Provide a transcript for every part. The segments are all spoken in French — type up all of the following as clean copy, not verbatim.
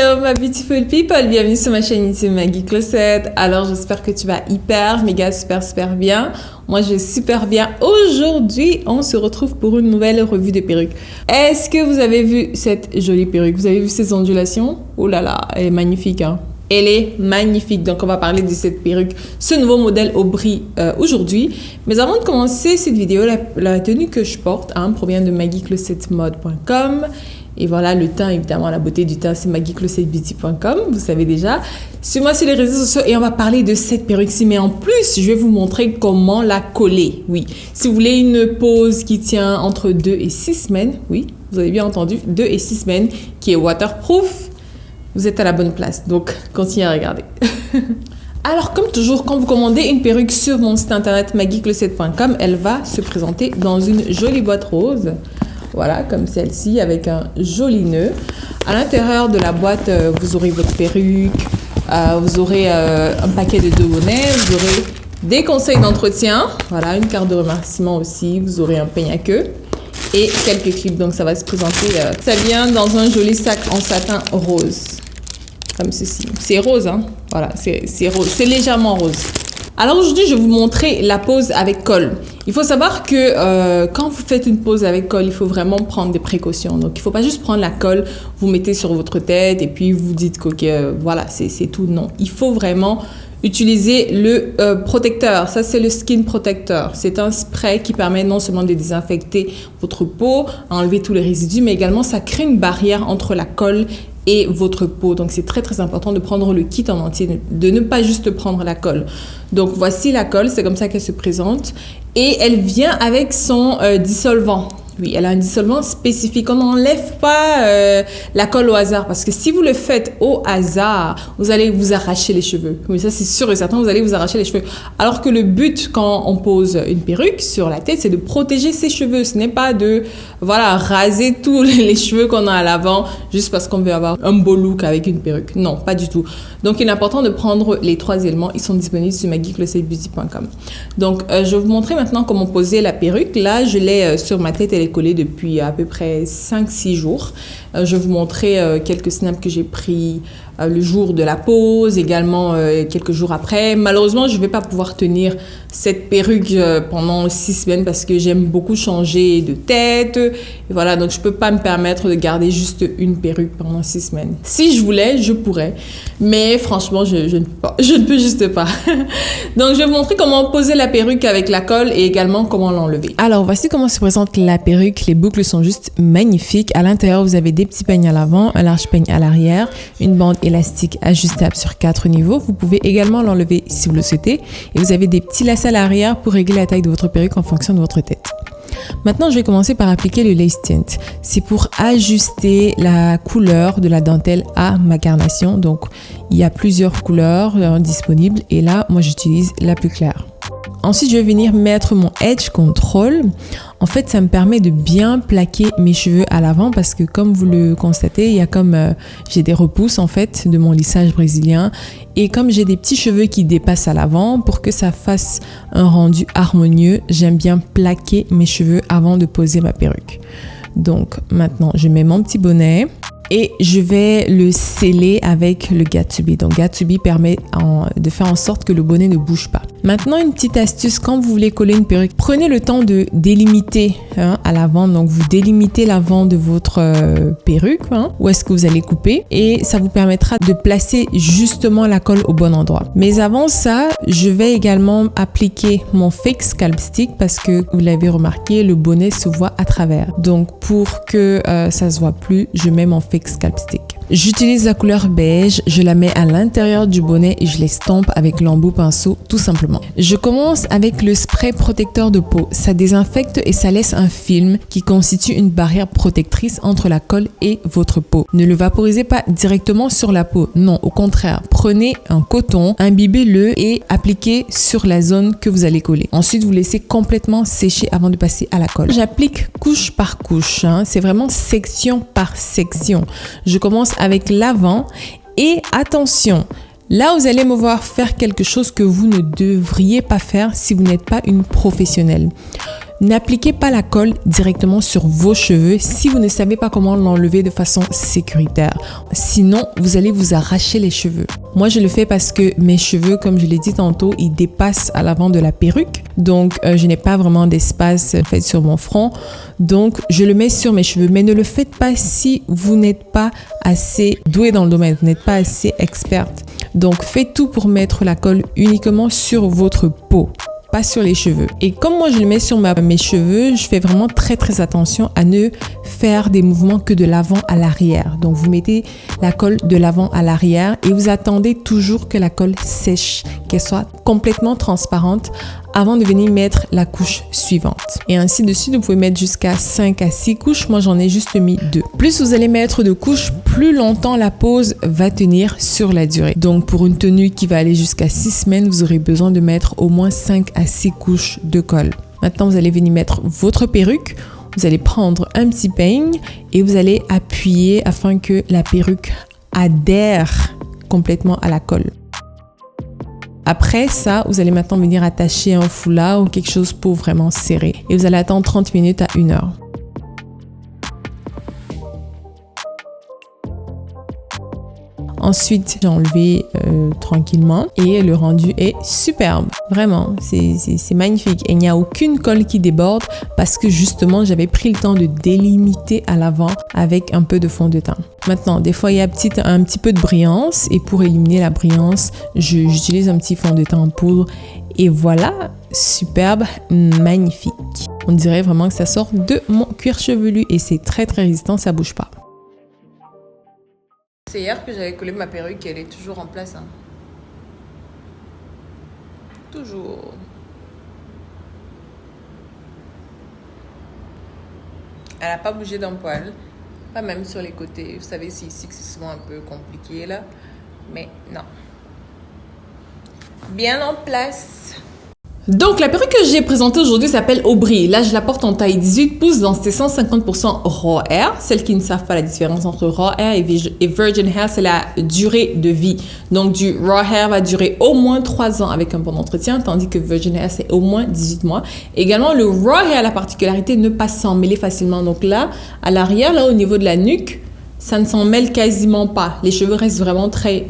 Hello ma beautiful people, bienvenue sur ma chaîne YouTube Maggie Closet. Alors j'espère que tu vas hyper, méga, super bien. Moi je vais super bien. Aujourd'hui, on se retrouve pour une nouvelle revue de perruques. Est-ce que vous avez vu cette jolie perruque? Vous avez vu ces ondulations? Oh là là, elle est magnifique hein. Elle est magnifique. Donc, on va parler de cette perruque, ce nouveau modèle Aubry aujourd'hui. Mais avant de commencer cette vidéo, la tenue que je porte provient de maggieclosetmode.com. Et voilà, le teint, évidemment, la beauté du teint, c'est maggieclosetbeauty.com. Vous savez déjà. Suis-moi sur les réseaux sociaux et on va parler de cette perruque-ci. Mais en plus, je vais vous montrer comment la coller. Oui, si vous voulez une pose qui tient entre 2 et 6 semaines, oui, vous avez bien entendu, 2 et 6 semaines, qui est waterproof, vous êtes à la bonne place, donc continuez à regarder. Alors comme toujours, quand vous commandez une perruque sur mon site internet maggiecloset.com, elle va se présenter dans une jolie boîte rose. Voilà, comme celle-ci, avec un joli nœud. À l'intérieur de la boîte, vous aurez votre perruque, vous aurez un paquet de 2 bonnets, vous aurez des conseils d'entretien, voilà, une carte de remerciement aussi, vous aurez un peigne à queue et quelques clips. Donc ça va se présenter, ça vient dans un joli sac en satin rose. Comme ceci. C'est rose, hein. Voilà, c'est rose. C'est légèrement rose. Alors aujourd'hui, je vais vous montrer la pose avec col. Il faut savoir que quand vous faites une pose avec col, il faut vraiment prendre des précautions. Donc, il ne faut pas juste prendre la colle, vous mettez sur votre tête et puis vous dites que voilà, c'est tout. Non, il faut vraiment utiliser le protecteur. Ça, c'est le skin protector. C'est un spray qui permet non seulement de désinfecter votre peau, enlever tous les résidus, mais également ça crée une barrière entre la colle et votre peau. Donc, c'est très important de prendre le kit en entier, de ne pas juste prendre la colle. Donc, voici la colle, c'est comme ça qu'elle se présente. Et elle vient avec son dissolvant. Oui, elle a un dissolvant spécifique. On n'enlève pas la colle au hasard parce que si vous le faites au hasard, vous allez vous arracher les cheveux. Oui, ça c'est sûr et certain, vous allez vous arracher les cheveux. Alors que le but quand on pose une perruque sur la tête, c'est de protéger ses cheveux. Ce n'est pas de raser tous les cheveux qu'on a à l'avant juste parce qu'on veut avoir un beau look avec une perruque. Non, pas du tout. Donc, il est important de prendre les 3 éléments. Ils sont disponibles sur maggieclosetbeauty.com. Donc, je vais vous montrer maintenant comment poser la perruque. Là, je l'ai sur ma tête. Elle est collée depuis à peu près 5-6 jours. Je vais vous montrer quelques snaps que j'ai pris le jour de la pose, également quelques jours après. Malheureusement, je ne vais pas pouvoir tenir cette perruque pendant 6 semaines parce que j'aime beaucoup changer de tête. Et voilà, donc je ne peux pas me permettre de garder juste une perruque pendant 6 semaines. Si je voulais, je pourrais. Mais franchement, je ne peux pas. Je ne peux juste pas. Donc, je vais vous montrer comment poser la perruque avec la colle et également comment l'enlever. Alors, voici comment se présente la perruque. Les boucles sont juste magnifiques. À l'intérieur, vous avez des petits peignes à l'avant, un large peigne à l'arrière, une bande élastique ajustable sur 4 niveaux. Vous pouvez également l'enlever si vous le souhaitez. Et vous avez des petits lacets à l'arrière pour régler la taille de votre perruque en fonction de votre tête. Maintenant, je vais commencer par appliquer le lace tint. C'est pour ajuster la couleur de la dentelle à ma carnation. Donc, il y a plusieurs couleurs disponibles et là, moi, j'utilise la plus claire. Ensuite, je vais venir mettre mon Edge Control. En fait, ça me permet de bien plaquer mes cheveux à l'avant parce que comme vous le constatez, il y a j'ai des repousses en fait de mon lissage brésilien et comme j'ai des petits cheveux qui dépassent à l'avant, pour que ça fasse un rendu harmonieux, j'aime bien plaquer mes cheveux avant de poser ma perruque. Donc maintenant, je mets mon petit bonnet. Et je vais le sceller avec le Got2b. Donc, Got2b permet de faire en sorte que le bonnet ne bouge pas. Maintenant, une petite astuce, quand vous voulez coller une perruque, prenez le temps de délimiter à l'avant. Donc, vous délimitez l'avant de votre perruque, où est-ce que vous allez couper. Et ça vous permettra de placer justement la colle au bon endroit. Mais avant ça, je vais également appliquer mon fake scalp stick parce que, vous l'avez remarqué, le bonnet se voit à travers. Donc, pour que ça se voit plus, je mets mon fake scalp stick. J'utilise la couleur beige, je la mets à l'intérieur du bonnet et je l'estompe avec l'embout pinceau tout simplement. Je commence avec le spray protecteur de peau. Ça désinfecte et ça laisse un film qui constitue une barrière protectrice entre la colle et votre peau. Ne le vaporisez pas directement sur la peau. Non, au contraire, prenez un coton, imbibez-le et appliquez sur la zone que vous allez coller. Ensuite, vous laissez complètement sécher avant de passer à la colle. J'applique couche par couche. C'est vraiment section par section. Je commence avec l'avant et attention, là vous allez me voir faire quelque chose que vous ne devriez pas faire si vous n'êtes pas une professionnelle. N'appliquez pas la colle directement sur vos cheveux si vous ne savez pas comment l'enlever de façon sécuritaire. Sinon, vous allez vous arracher les cheveux. Moi, je le fais parce que mes cheveux, comme je l'ai dit tantôt, ils dépassent à l'avant de la perruque. Donc, je n'ai pas vraiment d'espace fait sur mon front. Donc, je le mets sur mes cheveux. Mais ne le faites pas si vous n'êtes pas assez doué dans le domaine, vous n'êtes pas assez experte. Donc, faites tout pour mettre la colle uniquement sur votre peau, pas sur les cheveux. Et comme moi je le mets sur mes cheveux, je fais vraiment très attention à ne faire des mouvements que de l'avant à l'arrière. Donc vous mettez la colle de l'avant à l'arrière et vous attendez toujours que la colle sèche, qu'elle soit complètement transparente avant de venir mettre la couche suivante. Et ainsi de suite, vous pouvez mettre jusqu'à 5 à 6 couches. Moi, j'en ai juste mis 2. Plus vous allez mettre de couches, plus longtemps la pose va tenir sur la durée. Donc, pour une tenue qui va aller jusqu'à 6 semaines, vous aurez besoin de mettre au moins 5 à 6 couches de colle. Maintenant, vous allez venir mettre votre perruque. Vous allez prendre un petit peigne et vous allez appuyer afin que la perruque adhère complètement à la colle. Après ça, vous allez maintenant venir attacher un foulard ou quelque chose pour vraiment serrer. Et vous allez attendre 30 minutes à 1 heure. Ensuite, j'ai enlevé tranquillement et le rendu est superbe. Vraiment, c'est magnifique. Et il n'y a aucune colle qui déborde parce que justement, j'avais pris le temps de délimiter à l'avant avec un peu de fond de teint. Maintenant, des fois, il y a un petit peu de brillance et pour éliminer la brillance, j'utilise un petit fond de teint en poudre. Et voilà, superbe, magnifique. On dirait vraiment que ça sort de mon cuir chevelu et c'est très résistant, ça bouge pas. C'est hier que j'avais collé ma perruque et elle est toujours en place. Hein. Toujours. Elle n'a pas bougé d'un poil. Pas même sur les côtés. Vous savez, c'est ici que c'est souvent un peu compliqué là. Mais non. Bien en place. Donc, la perruque que j'ai présentée aujourd'hui s'appelle Aubry. Là, je la porte en taille 18 pouces dans ses 150% raw hair. Celles qui ne savent pas la différence entre raw hair et virgin hair, c'est la durée de vie. Donc, du raw hair va durer au moins 3 ans avec un bon entretien, tandis que virgin hair, c'est au moins 18 mois. Également, le raw hair a la particularité de ne pas s'en mêler facilement. Donc là, à l'arrière, là, au niveau de la nuque, ça ne s'en mêle quasiment pas. Les cheveux restent vraiment très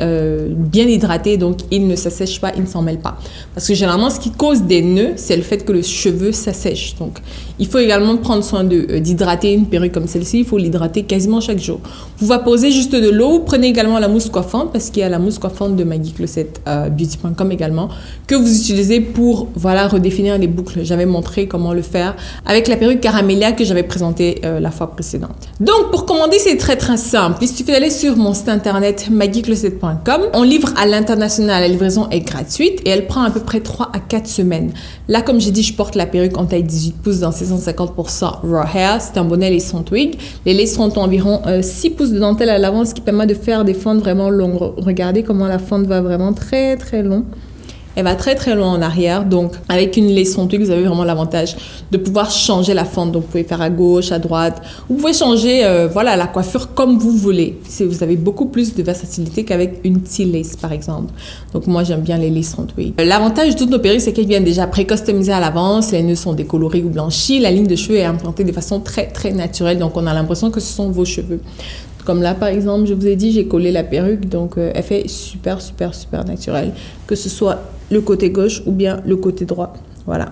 bien hydratés, donc ils ne s'assèchent pas, ils ne s'en mêlent pas. Parce que généralement, ce qui cause des nœuds, c'est le fait que le cheveu s'assèche. Donc, il faut également prendre soin d'hydrater une perruque comme celle-ci. Il faut l'hydrater quasiment chaque jour. Vous vaposez juste de l'eau. Prenez également la mousse coiffante, parce qu'il y a la mousse coiffante de Maggie Closet Beauty.com également, que vous utilisez pour redéfinir les boucles. J'avais montré comment le faire avec la perruque Caramélia que j'avais présentée la fois précédente. Donc, pour commander, c'est très simple. Il suffit d'aller sur mon site internet maggiecloset.com. On livre à l'international. La livraison est gratuite et elle prend à peu près 3 à 4 semaines. Là, comme j'ai dit, je porte la perruque en taille 18 pouces dans ses 150% raw hair. C'est un bonnet laisson twig. Les laissons ont environ 6 pouces de dentelle à l'avant, ce qui permet de faire des fentes vraiment longues. Regardez comment la fente va vraiment très long. Elle va très loin en arrière, donc avec une laisson twig, vous avez vraiment l'avantage de pouvoir changer la fente. Donc vous pouvez faire à gauche, à droite. Vous pouvez changer la coiffure comme vous voulez. Vous avez beaucoup plus de versatilité qu'avec une T-lace par exemple. Donc moi j'aime bien les laissons twig. L'avantage de toutes nos perruques, c'est qu'elles viennent déjà pré-customisées à l'avance. Les nœuds sont décolorés ou blanchis. La ligne de cheveux est implantée de façon très naturelle, donc on a l'impression que ce sont vos cheveux. Comme là, par exemple, je vous ai dit, j'ai collé la perruque, donc elle fait super naturelle, que ce soit le côté gauche ou bien le côté droit. Voilà.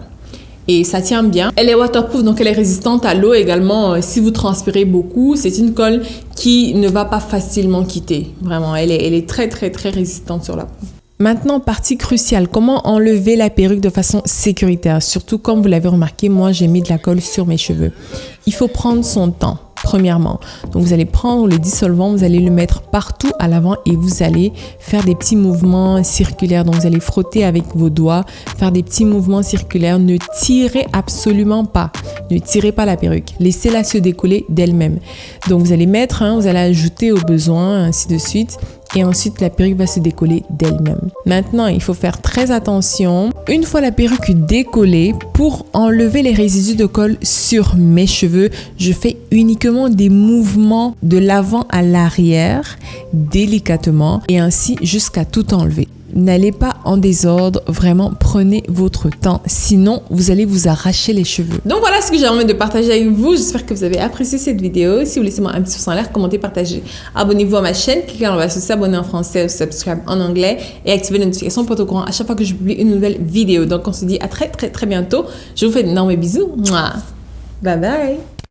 Et ça tient bien. Elle est waterproof, donc elle est résistante à l'eau également. Si vous transpirez beaucoup, c'est une colle qui ne va pas facilement quitter. Vraiment, elle est très résistante sur la peau. Maintenant, partie cruciale, comment enlever la perruque de façon sécuritaire? Surtout, comme vous l'avez remarqué, moi, j'ai mis de la colle sur mes cheveux. Il faut prendre son temps. Premièrement, donc vous allez prendre le dissolvant, vous allez le mettre partout à l'avant et vous allez faire des petits mouvements circulaires. Donc vous allez frotter avec vos doigts, faire des petits mouvements circulaires. Ne tirez absolument pas. Ne tirez pas la perruque. Laissez-la se décoller d'elle-même. Donc vous allez mettre, vous allez ajouter au besoin, ainsi de suite. Et ensuite, la perruque va se décoller d'elle-même. Maintenant, il faut faire très attention. Une fois la perruque décollée, pour enlever les résidus de colle sur mes cheveux, je fais uniquement des mouvements de l'avant à l'arrière, délicatement, et ainsi jusqu'à tout enlever. n'allez pas en désordre, vraiment prenez votre temps, sinon vous allez vous arracher les cheveux. Donc voilà ce que j'ai envie de partager avec vous, j'espère que vous avez apprécié cette vidéo. Si vous laissez-moi un petit pouce en l'air, commentez, partagez, abonnez-vous à ma chaîne, cliquez dans le bas sur s'abonner en français ou subscribe en anglais et activez les notifications pour être au courant à chaque fois que je publie une nouvelle vidéo. Donc on se dit à très bientôt, je vous fais d'énormes bisous, bye bye.